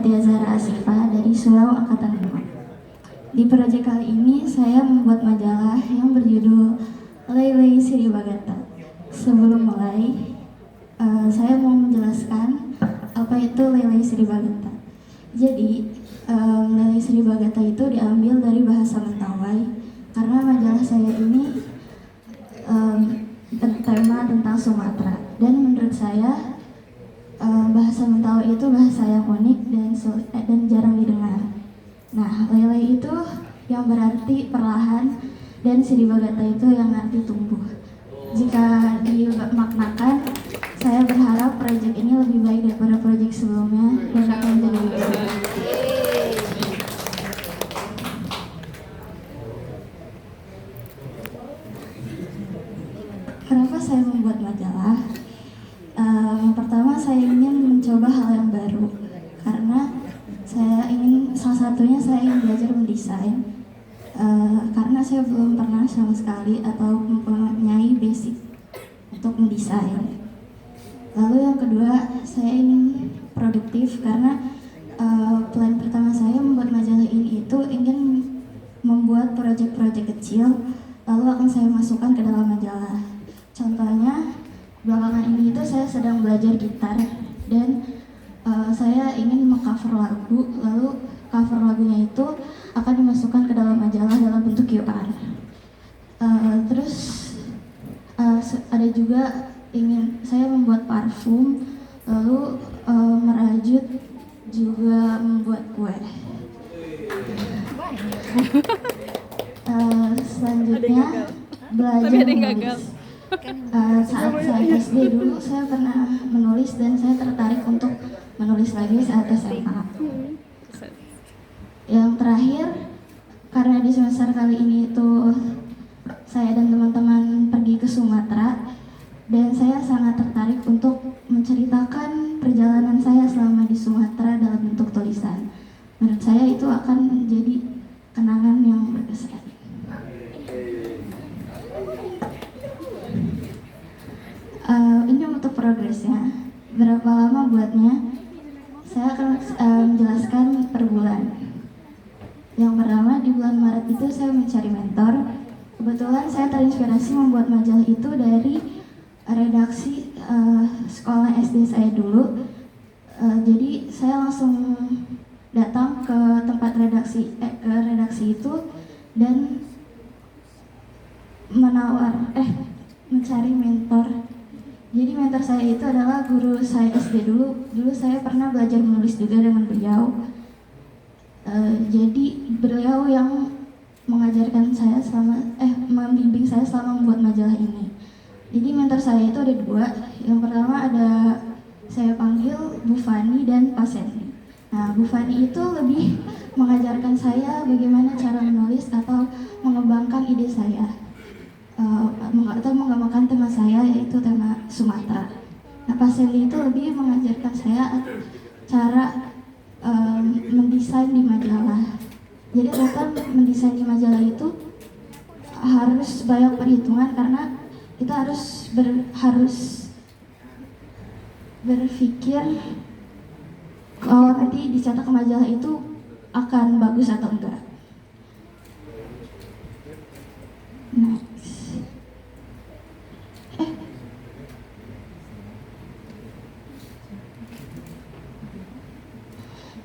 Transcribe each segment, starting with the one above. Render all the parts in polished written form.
Fatia Zahra Asifa dari Surau Angkatan 5. Di proyek kali ini saya membuat majalah yang berjudul Lele Siribagata. Sebelum mulai, saya mau menjelaskan apa itu Lele Siribagata. Jadi, Lele Siribagata itu diambil dari bahasa Mentawai karena majalah saya ini bertema tentang Sumatera, dan menurut saya bahasa Mentawai itu bahasa yang unik dan jarang didengar. Nah, lele itu yang berarti perlahan, dan siribagata itu yang arti tumbuh. Jika dimaknakan, saya berharap proyek ini lebih baik daripada proyek sebelumnya dan akan menjadi lebih baik. Kenapa saya membuat majalah? Yang pertama, saya ingin mencoba hal yang baru karena salah satunya saya ingin belajar mendesain karena saya belum pernah sama sekali atau mempunyai basic untuk mendesain. Lalu yang kedua, saya ingin produktif karena plan pertama saya membuat majalah ini itu ingin membuat proyek-proyek kecil lalu akan saya masukkan ke dalam majalah. Contohnya, belakangan ini itu saya sedang belajar gitar dan saya ingin mengcover lagu, lalu cover lagunya itu akan dimasukkan ke dalam majalah dalam bentuk QR. Terus ada juga saya membuat parfum, lalu merajut, juga membuat kue. Selanjutnya belajar menulis. Saat saya SD dulu saya pernah menulis dan saya tertarik untuk menulis lagi saat SMA. Yang terakhir, karena di semester kali ini itu saya dan teman-teman pergi ke Sumatera dan saya sangat tertarik untuk menceritakan perjalanan saya selama di Sumatera dalam bentuk tulisan. Menurut saya itu akan menjadi kenangan yang berkesan. Ini untuk progresnya. Berapa lama buatnya? Saya akan menjelaskan per bulan. Yang pertama, di bulan Maret itu saya mencari mentor. Kebetulan saya terinspirasi membuat majalah itu dari redaksi sekolah SD saya dulu. Jadi saya langsung datang ke tempat redaksi itu dan mencari mentor. Jadi mentor saya itu adalah guru saya SD dulu. Dulu saya pernah belajar menulis juga dengan beliau. Jadi beliau yang mengajarkan saya membimbing saya selama membuat majalah ini. Jadi mentor saya itu ada dua. Yang pertama ada saya panggil Bu Fani dan Pak Senni. Nah, Bu Fani itu lebih mengajarkan saya bagaimana cara menulis atau mengembangkan ide saya. Atau mengembangkan tema saya, yaitu tema Sumatera. Nah, Pak Seli itu lebih mengajarkan saya cara mendesain di majalah. Jadi ternyata mendesain di majalah itu harus banyak perhitungan karena kita harus berpikir kalau nanti dicetak ke majalah itu akan bagus atau enggak.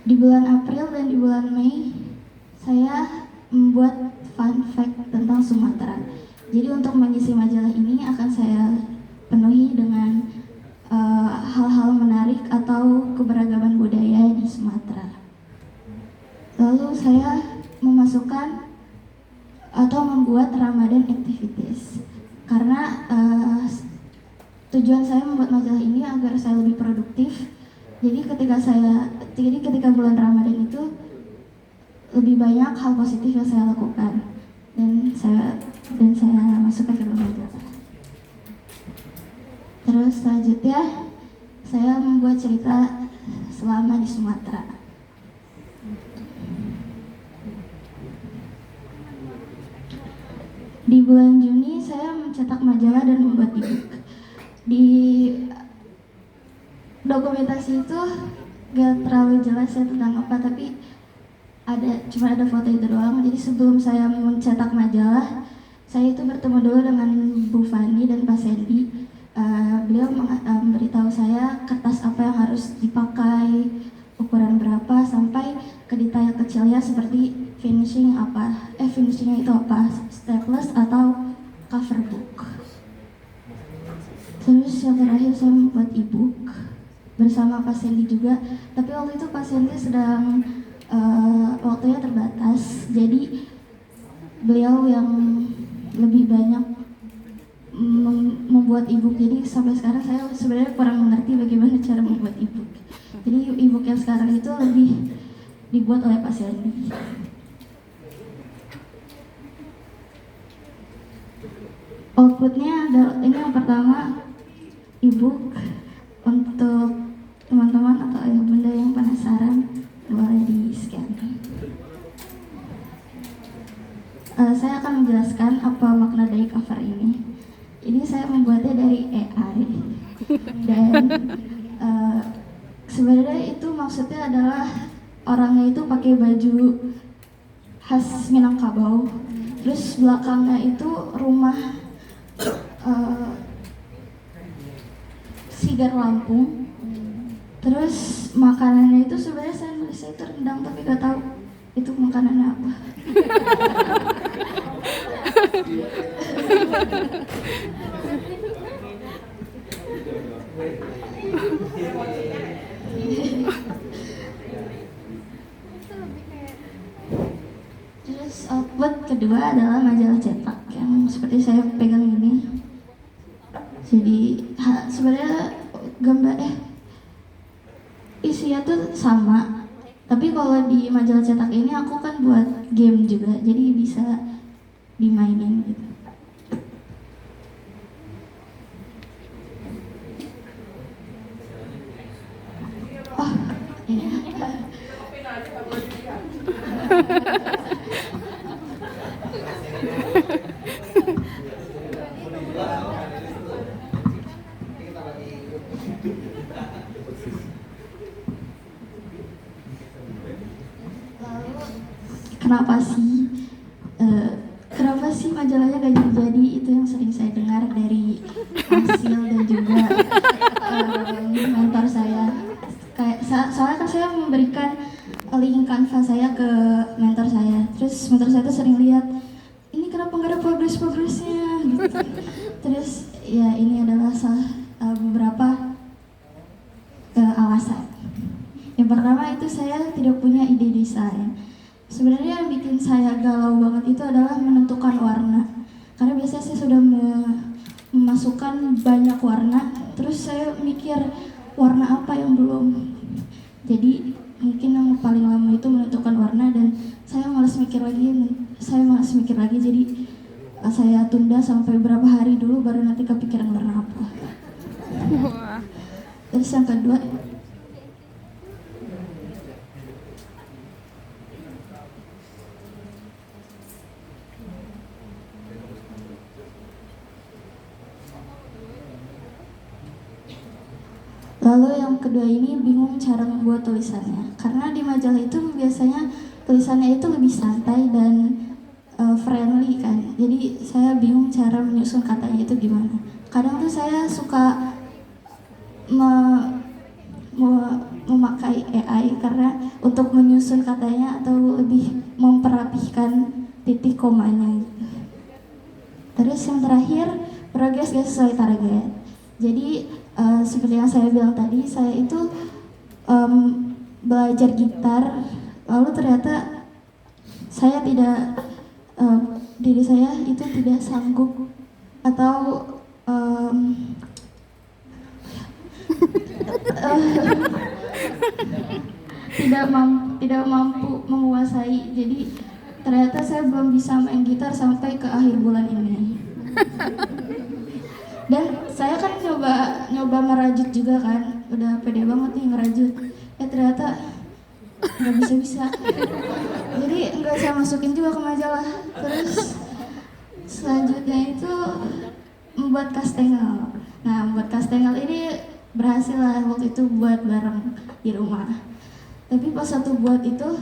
Di bulan April dan di bulan Mei, saya membuat fun fact tentang Sumatera. Jadi untuk mengisi majalah ini akan saya penuhi dengan hal-hal menarik atau keberagaman budaya di Sumatera. Lalu saya memasukkan atau membuat Ramadan activities. Karena tujuan saya membuat majalah ini agar saya lebih produktif. Jadi ketika bulan Ramadan itu lebih banyak hal positif yang saya lakukan dan saya masukkan ke dalam majalah. Terus selanjutnya saya membuat cerita selama di Sumatera. Di bulan Juni saya mencetak majalah dan membuat e-book. Di dokumentasi itu gak terlalu jelas ya tentang apa, tapi cuma ada foto itu doang. Jadi sebelum saya mencetak majalah, saya itu bertemu dulu dengan Bu Fani dan Pak Sandy. Beliau memberitahu saya kertas apa yang harus dipakai, ukuran berapa, sampai ke detail kecilnya seperti finishingnya itu apa, staples atau cover book. Terus yang terakhir saya membuat ebook bersama Pak Sandy juga, tapi waktu itu Pak Sandy sedang waktunya terbatas, jadi beliau yang lebih banyak membuat ebook. Jadi sampai sekarang saya sebenarnya kurang mengerti bagaimana cara membuat ebook. Jadi ebook yang sekarang itu lebih dibuat oleh Pak Sandy. Outputnya adalah ini yang pertama, ebook. Untuk teman-teman atau ayah bunda yang penasaran boleh di scan. Saya akan menjelaskan apa makna dari cover ini. Ini saya membuatnya dari AI dan sebenarnya itu maksudnya adalah orangnya itu pakai baju khas Minangkabau, terus belakangnya itu rumah Sigar Lampung. Terus makanannya itu sebenarnya saya nulisnya itu rendang, tapi gak tahu itu makanannya apa. Terus output kedua adalah majalah cetak yang seperti saya pegang ini. Jadi sebenarnya isinya tuh sama, tapi kalau di majalah cetak ini aku kan buat game juga, jadi bisa dimainin gitu. Oh iya. Kenapa sih majalahnya gak jadi? Itu yang sering saya dengar dari hasil dan juga mentor saya. Soalnya kan saya memberikan link Canva saya ke mentor saya. Terus mentor saya tuh sering lihat, ini kenapa gak ada progress-progressnya gitu. Terus ya ini adalah beberapa alasan. Yang pertama itu saya tidak punya ide desain. Sebenarnya yang bikin saya galau banget itu adalah menentukan warna. Karena biasanya saya sudah memasukkan banyak warna, terus saya mikir warna apa yang belum. Jadi mungkin yang paling lama itu menentukan warna, dan saya malas mikir lagi. Jadi saya tunda sampai berapa hari dulu baru nanti kepikiran warna apa. Terus yang kedua, ini bingung cara membuat tulisannya. Karena di majalah itu biasanya tulisannya itu lebih santai dan friendly kan. Jadi saya bingung cara menyusun katanya itu gimana. Kadang tuh saya suka memakai AI karena untuk menyusun katanya atau lebih memperhatikan titik komanya. Terus yang terakhir, progres gak sesuai target. Jadi seperti yang saya bilang tadi, saya itu belajar gitar, lalu ternyata saya tidak diri saya itu tidak sanggup atau tidak mampu menguasai. Jadi ternyata saya belum bisa main gitar sampai ke akhir bulan ini. Dan saya kan nyoba merajut juga kan, udah pede banget nih ngerajut. Ternyata nggak bisa. Jadi nggak saya masukin juga ke majalah. Terus selanjutnya itu membuat kastengel. Nah, membuat kastengel ini berhasil lah waktu itu buat bareng di rumah. Tapi pas satu buat itu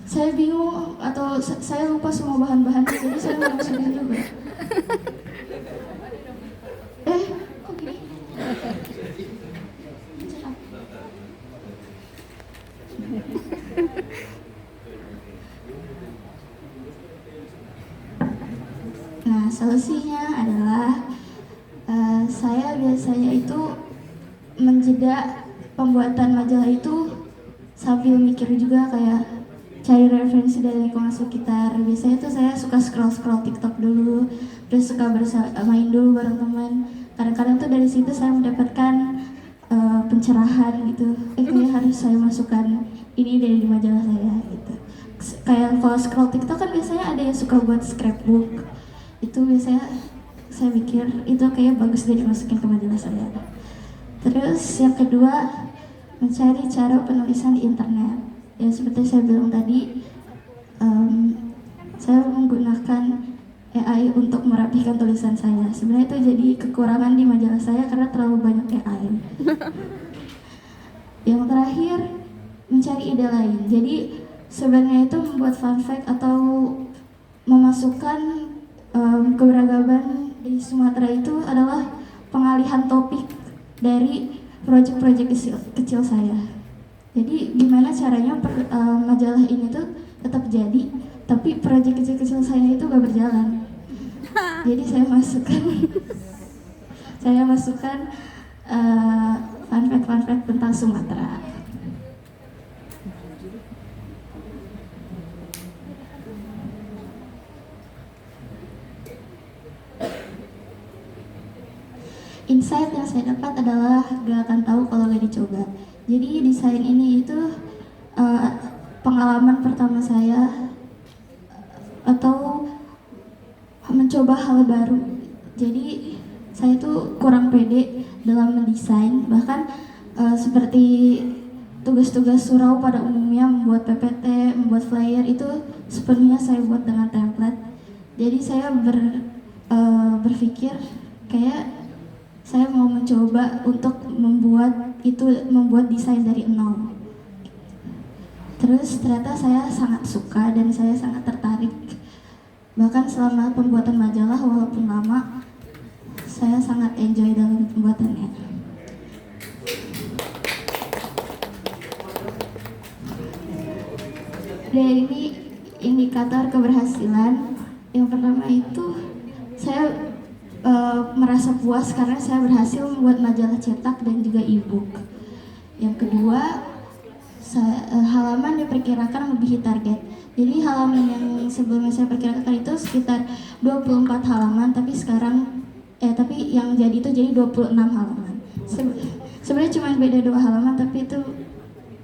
saya bingung atau saya lupa semua bahan-bahannya, jadi saya nggak masukin juga. Kok gini? Nah, solusinya adalah saya biasanya itu menjeda pembuatan majalah itu sambil mikir juga, kayak cari referensi dari lingkungan sekitar. Biasanya tuh saya suka scroll TikTok dulu, terus suka main dulu bareng teman. Kadang-kadang tuh dari situ saya mendapatkan pencerahan gitu. Kayak harus saya masukkan ini dari di majalah saya gitu. Kayak kalau scroll TikTok kan biasanya ada yang suka buat scrapbook. Itu biasanya saya pikir itu kayak bagus deh dimasukin ke majalah saya. Terus yang kedua, mencari cara penulisan di internet. Ya seperti saya bilang tadi, saya menggunakan AI untuk merapikan tulisan saya. Sebenarnya itu jadi kekurangan di majalah saya karena terlalu banyak AI. Yang terakhir, mencari ide lain. Jadi sebenarnya itu membuat fun fact atau memasukkan keberagaman di Sumatera itu adalah pengalihan topik dari proyek-proyek kecil saya. Jadi gimana caranya majalah ini tuh tetap jadi, tapi proyek kecil-kecil saya itu gak berjalan. Jadi saya masukkan fun fact tentang Sumatera. Insight yang saya dapat adalah gak akan tahu kalau gak dicoba. Jadi desain ini itu pengalaman pertama saya atau mencoba hal baru. Jadi saya tuh kurang pede dalam mendesain, bahkan seperti tugas-tugas surau pada umumnya, membuat PPT, membuat flyer itu sepenuhnya saya buat dengan template. Jadi saya berpikir kayak saya mau mencoba untuk membuat desain dari nol. Terus ternyata saya sangat suka dan saya sangat tertarik. Bahkan selama pembuatan majalah walaupun lama, saya sangat enjoy dalam pembuatannya. Dan ini indikator keberhasilan. Yang pertama itu saya merasa puas karena saya berhasil membuat majalah cetak dan juga e-book. Yang kedua, halaman diperkirakan melebihi target. Jadi halaman yang sebelumnya saya perkirakan itu sekitar 24 halaman, tapi yang jadi itu jadi 26 halaman. Sebenarnya cuma beda 2 halaman, tapi itu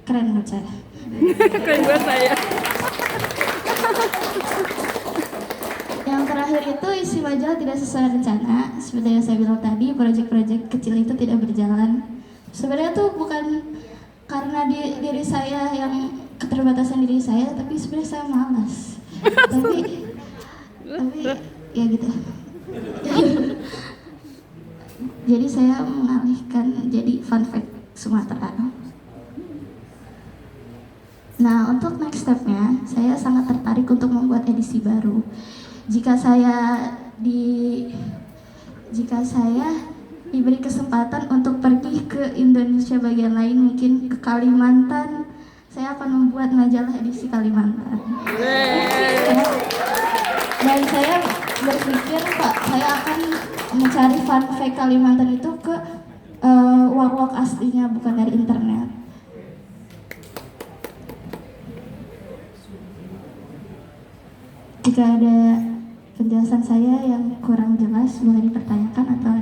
keren menurut saya. Keren buat saya. Yang terakhir itu isi majalah tidak sesuai rencana. Seperti yang saya bilang tadi, proyek-proyek kecil itu tidak berjalan. Sebenarnya tuh bukan karena diri saya yang keterbatasan diri saya, tapi sebenarnya saya malas. tapi ya gitu. Jadi saya mengalihkan jadi fun fact Sumatera. Nah, untuk next step-nya, saya sangat tertarik untuk membuat edisi baru. Jika saya diberi kesempatan untuk pergi ke Indonesia bagian lain, mungkin ke Kalimantan, saya akan membuat majalah edisi Kalimantan. Dan saya berpikir, saya akan mencari fun fact Kalimantan itu ke warlock aslinya, bukan dari internet. Jika ada penjelasan saya yang kurang jelas, boleh dipertanyakan atau